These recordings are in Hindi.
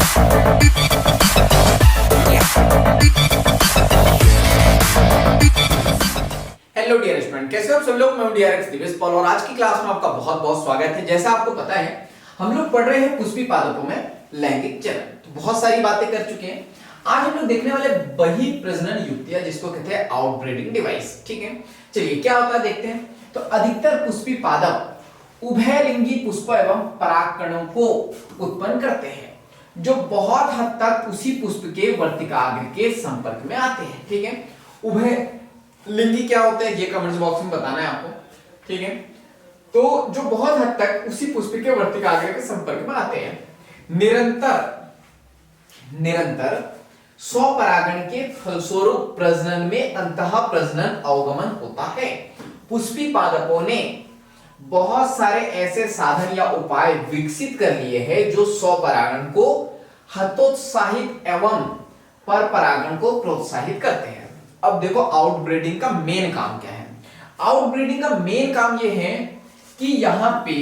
हेलो डियर स्टूडेंट, कैसे हो आप सब लोग। मैं डीआरएक्स दिवेश पॉल और आज की क्लास में आपका बहुत बहुत स्वागत है। जैसा आपको पता है हम लोग पढ़ रहे हैं पुष्पी पादपों में लैंगिक चरण। तो बहुत सारी बातें कर चुके हैं। आज हम लोग देखने वाले बही प्रजनन युक्तियां जिसको कहते हैं आउटब्रीडिंग डिवाइस। ठीक है, चलिए क्या होता है देखते हैं। तो अधिकतर पुष्पी पादप उभयलिंगी पुष्प एवं परागकणों को उत्पन्न करते हैं जो बहुत हद तक उसी पुष्प के वर्तिकाग्र के संपर्क में आते हैं। ठीक है, उभय लिंगी क्या होता है ये कमेंट्स बॉक्स में बताना है आपको। ठीक है, तो जो बहुत हद तक उसी पुष्प के वर्तिकाग्र के संपर्क में आते हैं। निरंतर स्वपरागण के फलस्वरूप प्रजनन में अंतः प्रजनन अवगमन होता है। पुष्पी पादपों ने बहुत सारे ऐसे साधन या उपाय विकसित कर लिए हैं जो स्वपरागण को हतोत्साहित एवं परपरागण को प्रोत्साहित करते हैं। अब देखो आउटब्रीडिंग का मेन काम क्या है। आउटब्रीडिंग का मेन काम यह है कि यहां पे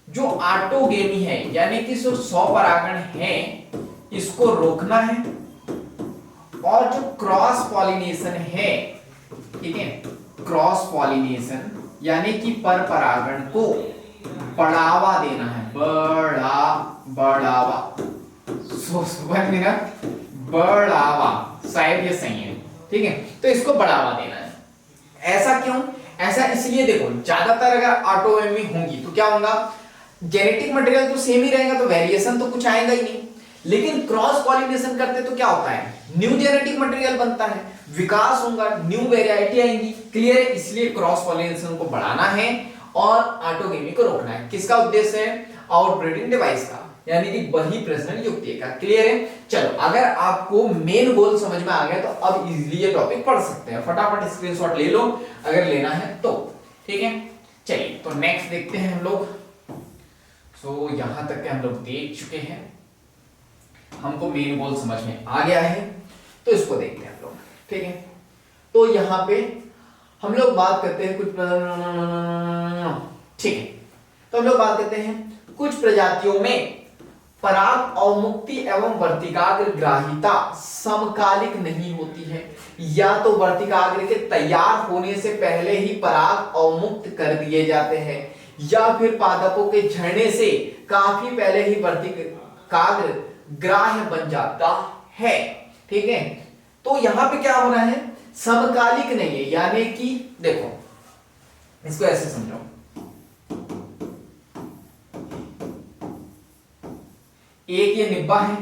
जो ऑटोगेमी है यानी कि जो स्वपरागण है इसको रोकना है और जो क्रॉस पॉलिनेशन है, ठीक है, क्रॉस पॉलिनेशन यानी कि परपरागण को बढ़ावा देना है। बढ़ावा शायद ये सही है। ठीक है, तो इसको बढ़ावा देना है। ऐसा क्यों? ऐसा इसलिए देखो ज्यादातर अगर ऑटोगेमी होंगी तो क्या होगा, जेनेटिक मटेरियल तो सेम ही रहेगा तो वेरिएशन तो कुछ आएगा ही नहीं। लेकिन क्रॉस पॉलिनेशन करते तो क्या होता है, न्यू जेनेटिक मटेरियल बनता है, विकास होगा, न्यू वेराइटी आएंगी। क्लियर है, इसलिए क्रॉस पॉलिनेशन को बढ़ाना है और ऑटोगेमी को रोकना है। किसका उद्देश्य है? आउटब्रीडिंग डिवाइस का, यानी कि बही प्रजनन युक्ति का। क्लियर है, चलो अगर आपको मेन गोल समझ में आ गया तो अब इजीली ये टॉपिक पढ़ सकते हैं। फटाफट स्क्रीनशॉट ले लो अगर लेना है तो। ठीक है, चलिए तो नेक्स्ट देखते हैं हम लोग। सो यहां तक के हम लोग देख चुके हैं, हमको मेन गोल समझ में आ गया है तो इसको देखते हैं हम लोग। ठीक है, तो यहां पे हम लोग बात करते हैं कुछ, ठीक है, तो हम लोग बात करते हैं कुछ प्रजातियों में पराग अवमुक्ति एवं वर्तिकाग्र ग्राहिता समकालिक नहीं होती है, या तो वर्तिकाग्र के तैयार होने से पहले ही पराग अवमुक्त कर दिए जाते हैं या फिर पादपों के झड़ने से काफी पहले ही वर्तिकाग्र ग्राह्य बन जाता है। ठीक है, तो यहां पे क्या हो रहा है, समकालिक नहीं है, यानी कि देखो इसको ऐसे समझो, एक ये निब्बा है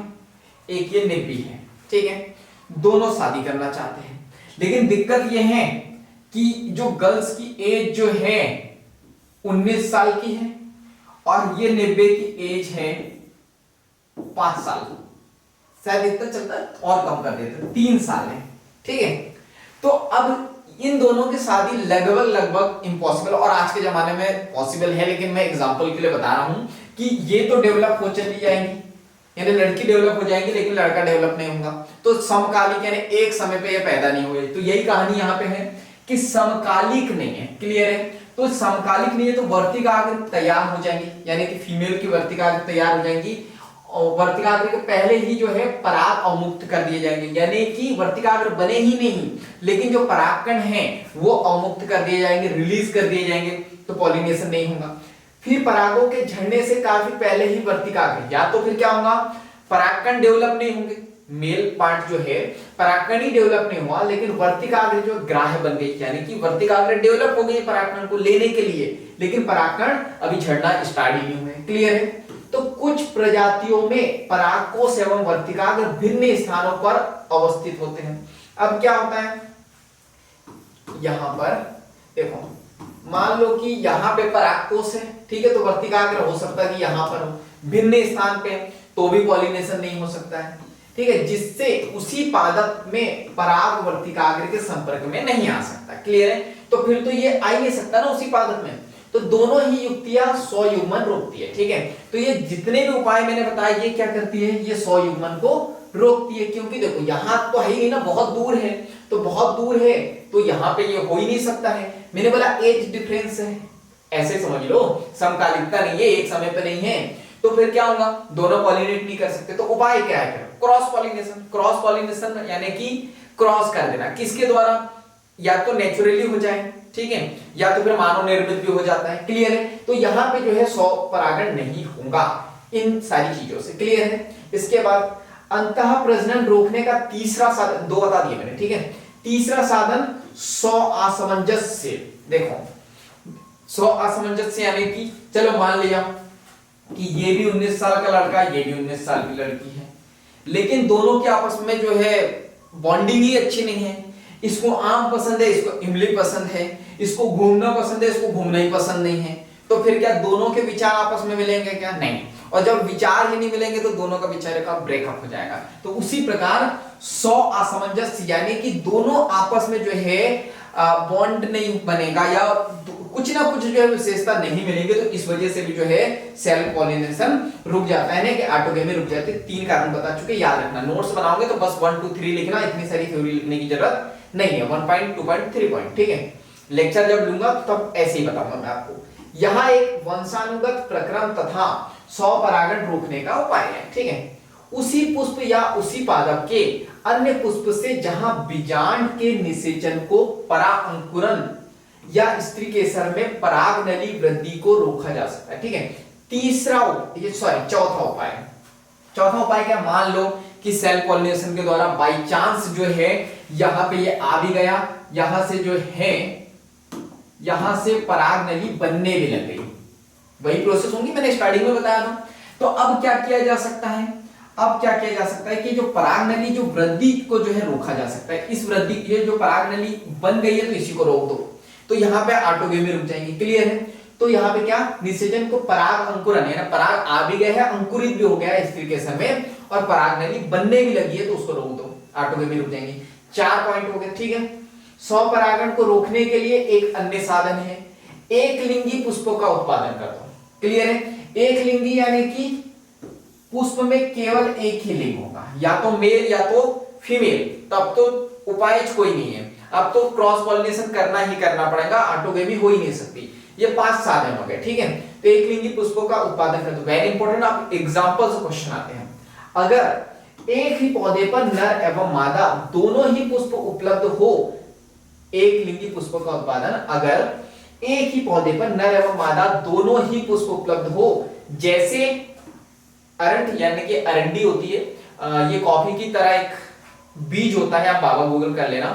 एक ये निब्बी है। ठीक है, दोनों शादी करना चाहते हैं, लेकिन दिक्कत ये है कि जो गर्ल्स की एज जो है 19 साल की है और ये निब्बे की एज है 5 साल, शायद इतना चलता है और कम कर देते हैं 3 साल है। ठीक है, तो अब इन दोनों की शादी लगभग इम्पॉसिबल, और आज के जमाने में पॉसिबल है, लेकिन मैं एग्जांपल के लिए बता रहा हूं कि ये तो डेवलप हो चली जाएंगी, यानी लड़की डेवलप हो जाएगी लेकिन लड़का डेवलप नहीं होगा। तो समकालिक यानी एक समय पे ये पैदा नहीं हुए। तो यही कहानी यहाँ पे है कि समकालिक नहीं है। क्लियर है, तो समकालिक नहीं है तो वर्तिकाग्र तैयार हो जाएंगी, यानी कि फीमेल की वर्तिकाग्र तैयार हो जाएंगी और वर्तिकाग्र के पहले ही जो है पराग अवमुक्त कर दिए जाएंगे, यानी कि वर्तिकाग्र बने ही नहीं लेकिन जो परागकण हैं वो अवमुक्त कर दिए जाएंगे, रिलीज कर दिए जाएंगे, तो पॉलिनेशन नहीं होगा। फिर परागों के झड़ने से काफी पहले ही वर्तिकाग्र, या तो फिर क्या होगा, परागकण डेवलप नहीं होंगे, मेल पार्ट जो है परागकण ही डेवलप नहीं हुआ लेकिन वर्तिकाग्र जो ग्राह्य बन गई, यानी कि वर्तिकाग्र डेवलप हो गई परागकण को लेने के लिए, लेकिन परागकण अभी झड़ना स्टार्ट ही नहीं हुए। क्लियर है, तो कुछ प्रजातियों में परागकोश एवं वर्तिकाग्र भिन्न स्थानों पर अवस्थित होते हैं। अब क्या होता है, यहां पर देखो मान लो कि यहां पे परागकोश है, ठीक है, तो वर्तिकाग्र हो सकता है कि यहां पर हो भिन्न स्थान पे, तो भी पॉलिनेशन नहीं हो सकता है। ठीक है, जिससे उसी पादप में पराग वर्तिकाग्र के संपर्क में नहीं आ सकता। क्लियर है, तो फिर तो ये आ ही नहीं सकता ना उसी पादप में, तो दोनों ही युक्तियां स्वयुग्मन रोकती है। ठीक है, तो ये जितने भी उपाय मैंने बताए ये क्या करती है, ये स्वयुग्मन को रोकती है, क्योंकि देखो यहां तो है ही ना, बहुत दूर है, तो बहुत दूर है तो यहां पे ये हो ही नहीं सकता है। मैंने बोला एज डिफरेंस है, ऐसे समझ लो, समकालिकता नहीं है, एक समय पे नहीं है, तो फिर क्या होगा, दोनों पॉलिनेट नहीं कर सकते, तो उपाय क्या है, क्रॉस पॉलिनेशन। क्रॉस पॉलिनेशन यानी कि क्रॉस कर देना, किसके द्वारा, या तो नेचुरली हो जाए, ठीक है, या तो फिर मानव निर्मित भी हो जाता है। क्लियर है, तो यहां पे जो है 100 परागण नहीं होगा इन सारी चीजों से। क्लियर है। इसके बाद अंतः प्रजनन रोकने का तीसरा साधन, दो बता दिए मैंने, ठीक है। तीसरा साधन 100 असमंजस्य। देखो 100 असमंजस्य यानी कि चलो मान लिया कि ये भी 19 साल का लड़का, ये भी 19 साल की लड़की है, लेकिन दोनों के आपस में जो है बॉन्डिंग ही अच्छी नहीं है। इसको आम पसंद है, इसको इमली पसंद है, इसको घूमना पसंद है, इसको घूमना ही पसंद नहीं है। तो फिर क्या दोनों के विचार आपस में मिलेंगे क्या, नहीं। और जब विचार ही नहीं मिलेंगे तो दोनों का विचार का ब्रेकअप हो जाएगा। तो उसी प्रकार 100 असमंजस्य यानी कि दोनों आपस में जो है बॉन्ड नहीं बनेगा, या कुछ ना कुछ जो है विशेषता नहीं मिलेंगे, तो इस वजह से भी जो है सेल्फ पॉलिनेशन रुक जाता है ना, कि ऑटोगेमी रुक जाती है। 3 कारण बता चुके, याद रखना। नोट्स बनाओगे तो बस 1 2 3 लिखना, इतनी सारी थ्योरी लिखने की जरूरत नहीं है। 1 पॉइंट 2 पॉइंट 3 पॉइंट, ठीक है। लेक्चर जब लूंगा तब ऐसे ही बताऊंगा मैं आपको। यहाँ एक वंशानुगत प्रक्रम तथा 100 परागण रोकने का उपाय है, ठीक है। उसी पुष्प या उसी पादप के अन्य पुष्प से जहां बीजांड के निषेचन को, पराअंकुरन या स्त्री केसर में पराग नली वृद्धि को रोका जा सकता है, ठीक है। चौथा उपाय। चौथा उपाय क्या, मान लो कि सेल्फ पॉलिनेशन के द्वारा बाई चांस जो है यहां पे ये आ भी गया, यहां से जो है यहां से पराग नली बनने भी लग गई, वही प्रोसेस होगी मैंने स्टार्टिंग में बताया था। तो अब क्या किया जा सकता है, अब क्या किया जा सकता है कि जो पराग नली जो वृद्धि को जो है रोका जा सकता है। इस वृद्धि ये जो पराग नली बन गई है तो इसी को रोक दो, तो यहाँ पे ऑटोगेमी रुक जाएंगे। क्लियर है। तो यहाँ पे क्या, निषेचन को पराग अंकुरन है ना, पराग आ भी गया है, अंकुरित भी हो गया है स्त्री के समय, और पराग नली बनने भी लगी है, तो उसको रोक दो, ऑटोगेमी रुक जाएंगे। 4 पॉइंट हो गए, ठीक है। 100 परागण को रोकने के लिए एक अन्य साधन है, एक लिंगी पुष्पों का उत्पादन कर दो। क्लियर है। एक लिंगी यानी कि पुष्प में केवल एक ही लिंग होगा, या तो मेल या तो फीमेल, तब तो उपाय कोई नहीं है, अब तो क्रॉस पॉलिनेशन करना ही करना पड़ेगा, ऑटोगेमी हो ही नहीं सकती। ये 5 साधन हो गए, ठीक है। तो एक लिंगी पुष्पों का उत्पादन कर दो। वेरी इंपॉर्टेंट, आप एग्जांपल से क्वेश्चन आते हैं। अगर एक ही पौधे पर नर एवं मादा दोनों ही पुष्प उपलब्ध हो, एक लिंगी पुष्पों का उत्पादन, अगर एक ही पौधे पर नर एवं मादा दोनों ही पुष्प उपलब्ध हो, जैसे अरंड यानी कि अरंडी होती है, ये कॉफी की तरह एक बीज होता है, आप बाबा गूगल कर लेना,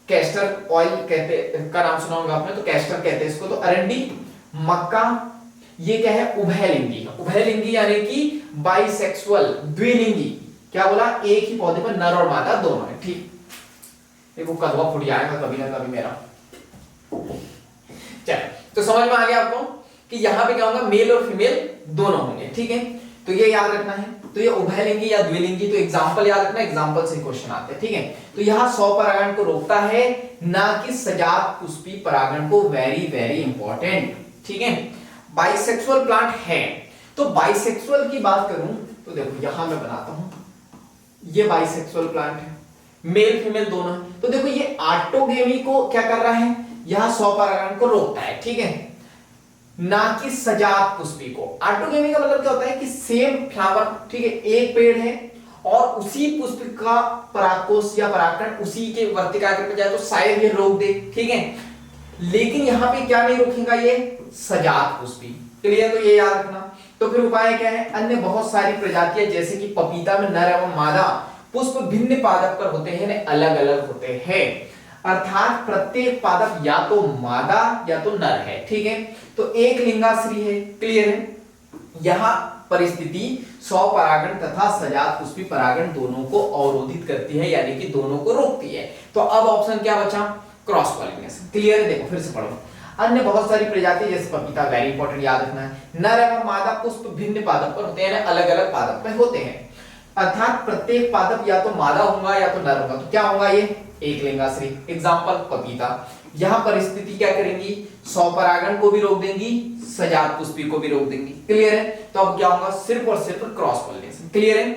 कैस्टर ऑयल कहते का नाम सुना होगा आपने, तो कैस्टर कहते हैं इसको। तो अरंडी, मक्का, ये क्या है, उभयलिंगी। उभयलिंगी यानी कि बाइसेक्सुअल, द्विलिंगी। क्या बोला, एक ही पौधे पर नर और मादा दोनों है, ठीक। देखो कदवा फुट जाएगा कभी ना कभी मेरा। चलो, तो समझ में आ गया आपको कि यहां पे क्या होगा, मेल और फीमेल दोनों होंगे, ठीक है। तो ये याद रखना है। तो ये उभयलिंगी या द्विलिंगी, तो एग्जांपल याद रखना, एग्जांपल से क्वेश्चन आते हैं, ठीक है। तो यहां 100 परागण को रोकता है, ना कि सजात पुष्पी परागण को। वेरी वेरी इंपॉर्टेंट, ठीक है। बाइसेक्सुअल प्लांट है, तो बाइसेक्सुअल की बात करूं तो देखो यहां मैं बनाता हूं, ये बाइसेक्सुअल प्लांट है, मेल फीमेल दोनों है। तो देखो ये ऑटोगेमी को क्या कर रहा है, यहां 100 परागण को रोकता है, ठीक है, ना कि सजात पुष्पी को। ऑटोगेमी का मतलब क्या होता है कि सेम फ्लावर, ठीक है, एक पेड़ है और उसी पुष्प का परागकोश या परागकण उसी के वर्तिकाग्र पे जाए तो शायद ये रोक दे, ठीक है। लेकिन यहां पे क्या नहीं रोकेगा, ये सजात पुष्पी। क्लियर, तो ये याद रखना। तो फिर उपाय क्या है, अन्य बहुत सारी प्रजातियां जैसे कि पपीता में नर एवं मादा पुष्प भिन्न पादप पर होते हैं, अलग अलग होते हैं, अर्थात प्रत्येक पादप या तो मादा या तो नर है, ठीक है। तो एक लिंगाश्री है। क्लियर है। यहां परिस्थिति 100 परागण तथा सजात पुष्पी परागण दोनों को अवरोधित करती है, यानी कि दोनों को रोकती है। तो अब ऑप्शन क्या बचा, क्रॉस पॉलिनेशन। क्लियर है। देखो फिर से पढ़ो, अन्य बहुत सारी प्रजाति जैसे पपीता, वेरी इंपॉर्टेंट याद रखना है, नर एवं मादा पुष्प भिन्न पादप पर होते हैं, अलग अलग पादप पर होते हैं, अर्थात प्रत्येक पादप या तो मादा होगा या तो नर होगा। तो क्या होगा, ये एक लिंगाश्री। एग्जांपल पपीता। यहां परिस्थिति क्या करेंगी, 100 परागण को भी रोक देंगी, सजात पुष्पी को भी रोक देंगी। क्लियर है। तो अब क्या होगा, सिर्फ और सिर्फ क्रॉस पॉलिनेशन। क्लियर है।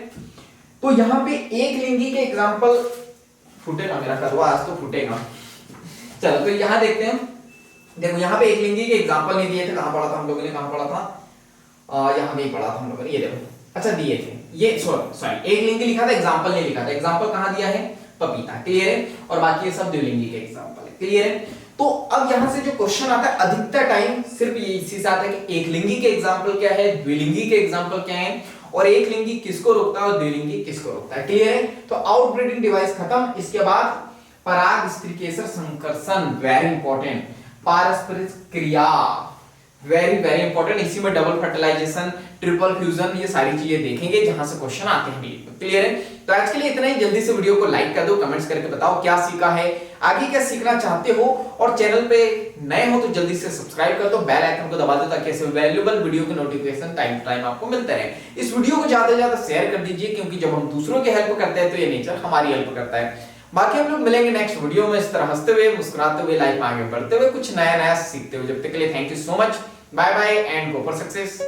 तो यहां पे एक लिंगी के एग्जांपल, फूटेगा मेरा करवा आज तो फूटेगा। चलो तो यहां देखते हैं, देखो यहां पे एक लिंगी के एग्जांपल नहीं दिए थे, कहां पढ़ा था हम लोगों ने, कहां पढ़ा था, यहाँ भी पढ़ा था हम लोगों ने, ये देखो, अच्छा दिए थे ये, सॉरी एक लिंगी लिखा था, एग्जांपल नहीं लिखा था। एग्जांपल कहाँ दिया है, पपीता, क्लियर है, और बाकी ये सब द्विलिंगी के एग्जांपल है, क्लियर है। तो अब यहां से जो क्वेश्चन आता है अधिकतर टाइम सिर्फ ये इसी से आता है कि एक लिंगी के एग्जांपल क्या है, द्विलिंगी के एग्जांपल क्या है, और एक लिंगी किसको रोकता है और द्विलिंगी किसको रोकता है, क्लियर है। तो आउटब्रीडिंग डिवाइस खत्म। इसके बाद पराग स्त्रीकेसर संकर्षण, वेरी इंपॉर्टेंट, पारस्परिक क्रिया, वेरी वेरी इंपॉर्टेंट। इसी में डबल फर्टिलाइजेशन, ट्रिपल फ्यूजन, ये सारी चीजें देखेंगे जहां से क्वेश्चन आते हैं, क्लियर है। तो आज के लिए इतना ही, जल्दी से वीडियो को लाइक कर दो, कमेंट्स करके बताओ क्या सीखा है, आगे क्या सीखना चाहते हो, और चैनल पे नए हो तो जल्दी से सब्सक्राइब कर दो, बेल आइकन को दबा दो ताकि ऐसे वैल्यूएबल वीडियो के नोटिफिकेशन टाइम टू टाइम आपको मिलते रहे। इस वीडियो को ज्यादा से ज्यादा शेयर कर दीजिए, क्योंकि जब हम दूसरों की हेल्प करते हैं तो ये नेचर हमारी हेल्प करता है। बाकी हम लोग मिलेंगे नेक्स्ट वीडियो में इस तरह हंसते हुए, मुस्कुराते हुए, लाइफ में आगे बढ़ते हुए, कुछ नया नया सीखते हुए। जब तक के लिए thank you so much, bye bye and go for success.